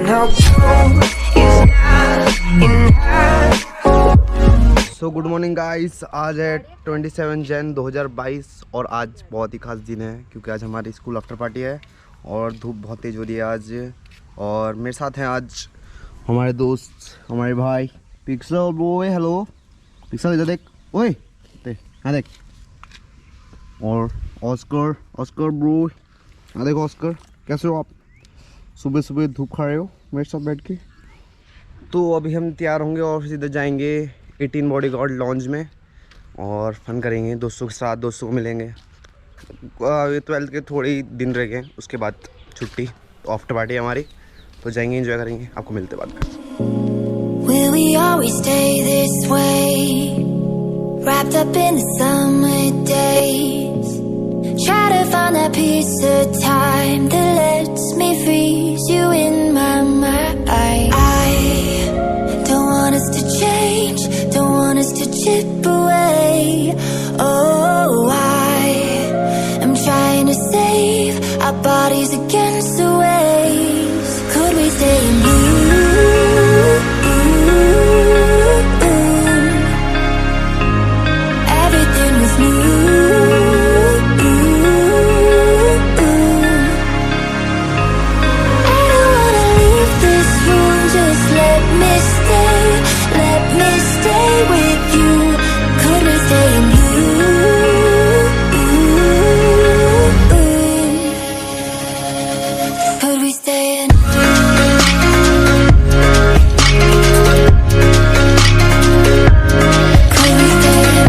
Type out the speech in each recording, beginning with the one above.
So good morning guys, आज है 27 जन 2022 और आज बहुत ही खास दिन है क्योंकि आज हमारी स्कूल आफ्टर पार्टी है और धूप बहुत तेज़ हो रही है आज। और मेरे साथ हैं आज हमारे दोस्त, हमारे भाई पिक्सल बॉय। हेलो पिक्सल, इधर देख, ओए हाँ देख। और ऑस्कर ब्रो, हाँ देखो ऑस्कर, कैसे हो आप? सुबह सुबह धूप खा रहे हो मेरे साथ बैठ के। तो अभी हम तैयार होंगे और सीधे जाएंगे 18 बॉडीगार्ड लॉन्ज में और फन करेंगे दोस्तों के साथ, दोस्तों को मिलेंगे। 12th के थोड़े ही दिन रह गए, उसके बाद छुट्टी, तो आफ्टर पार्टी हमारी, तो जाएंगे एंजॉय करेंगे। आपको मिलते बाद में। Will we always stay this way, wrapped up in the summer days, try to find that piece of time that lets me freeze you in my mind. I don't want us to change, don't want us to chip away. Oh, I am trying to save our bodies against the waves. Could we stay in blue? Everything was new. I don't wanna leave this room, just let me stay with you. Could we stay in blue? Could we stay in? Could we stay in? Could we stay in?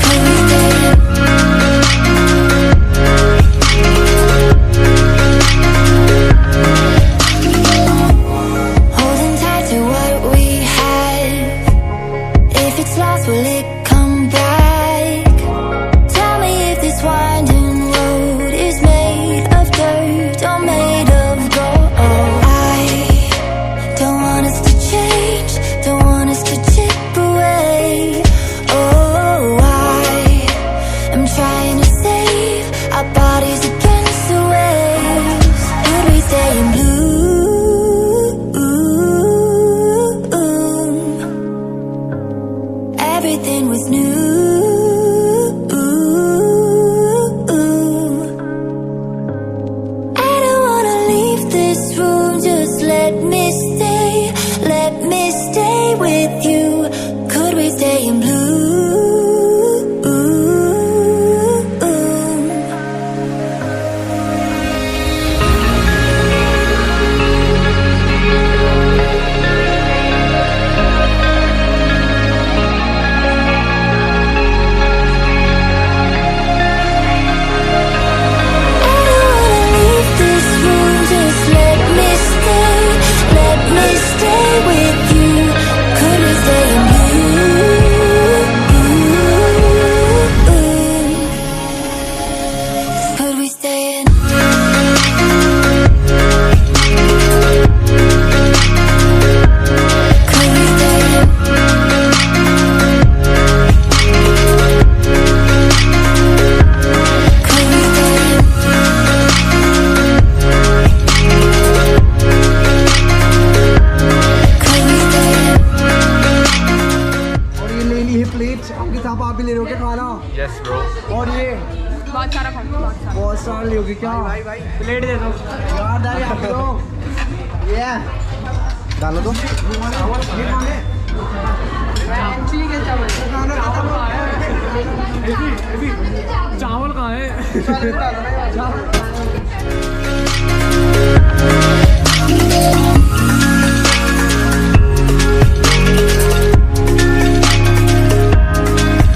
Could we stay in? Holding tight to what we have. If it's lost, will it come back? Tell me if this winding road is made of dirt or made of gold. I don't want us to change, don't want us to chip away. Oh, I am trying to save our bodies against the waves. Could we stay in blue? Everything was new. I don't wanna leave this room, just let me stay with you. Could we stay in blue? I don't wanna leave this room, just let me stay with you. Could we stay in blue? Could we stay in? Could we stay in? Could we stay in? Could we stay in? और ये ले ली है plate आपके साथ, आप भी ले रहे हो क्या खाना? Yes bro. और ये बहुत सारा खाना, बहुत सारा लोगे क्या? भाई प्लेट दे दो यार दारी आप दो, ये डालो तो। एक्चुअली क्या चावल चावल कहाँ है?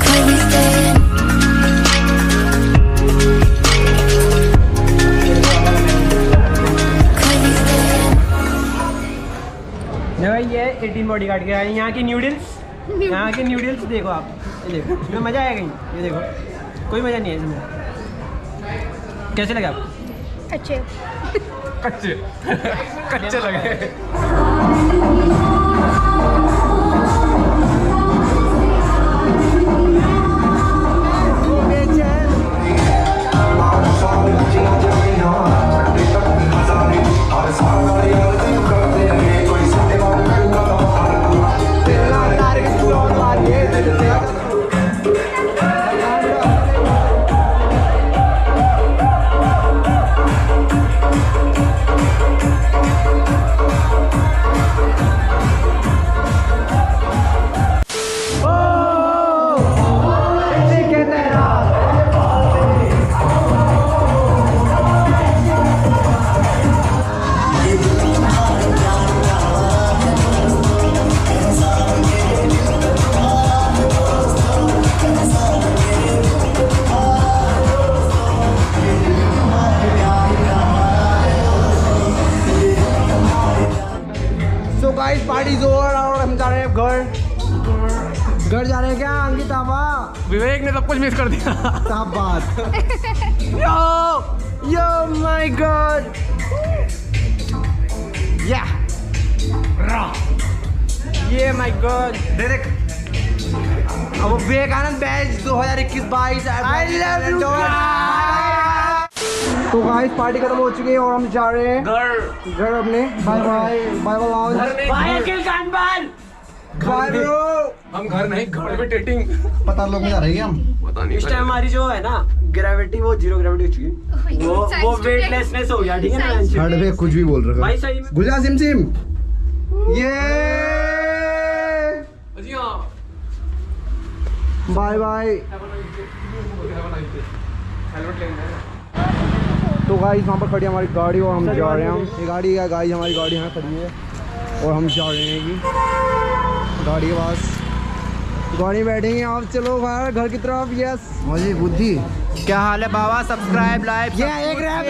Could we stay in? Could we stay in? भाई ये 18 बॉडीगार्ड के हैं। यहाँ की न्यूडल्स, यहाँ के न्यूडल्स देखो आप, ये देखो, इसमें मज़ा आएगा कहीं, ये देखो कोई मज़ा नहीं है इसमें। कैसे लगे आपको? अच्छे कच्चे कच्चे लगे। गाइस पार्टी ओवर और हम जा रहे हैं घर जा रहे हैं क्या अंकित आवा? विवेक ने सब कुछ मिस कर दिया। साफ बात। यो माय गॉड या ये माय गॉड डायरेक्ट अब Vivekananda batch 2021-22 I love you तो गाइस पार्टी खत्म हो चुकी है और हम जा रहे हैं घर अपने। बाय बाय बाय बाय लॉन्च भाई अकेल कान बाल बाय ब्रो। हम घर नहीं, घर में डेटिंग। पता लोग में जा रहे हैं हम। पता नहीं। इस टाइम हमारी जो है ना ग्रेविटी वो जीरो ग्रेविटी हो चुकी है। वो वेटलेसनेस हो गया, ठीक है ना? छड़ पे कुछ भी बोल रहे भाई सही में गुजा सिम सिम ये जी हाँ। Bye bye. तो गाइस वहाँ पर खड़ी है हमारी गाड़ी और हम जा रहे हैं। ये गाड़ी है गाइस, हमारी गाड़ी यहाँ खड़ी है और हम जा रहे हैं कि गाड़ी के पास। गाड़ी में बैठेंगे आप। चलो घर की तरफ। यस मुझे बुद्धि क्या हाल है बाबा? सब्सक्राइब लाइक ये एक रैप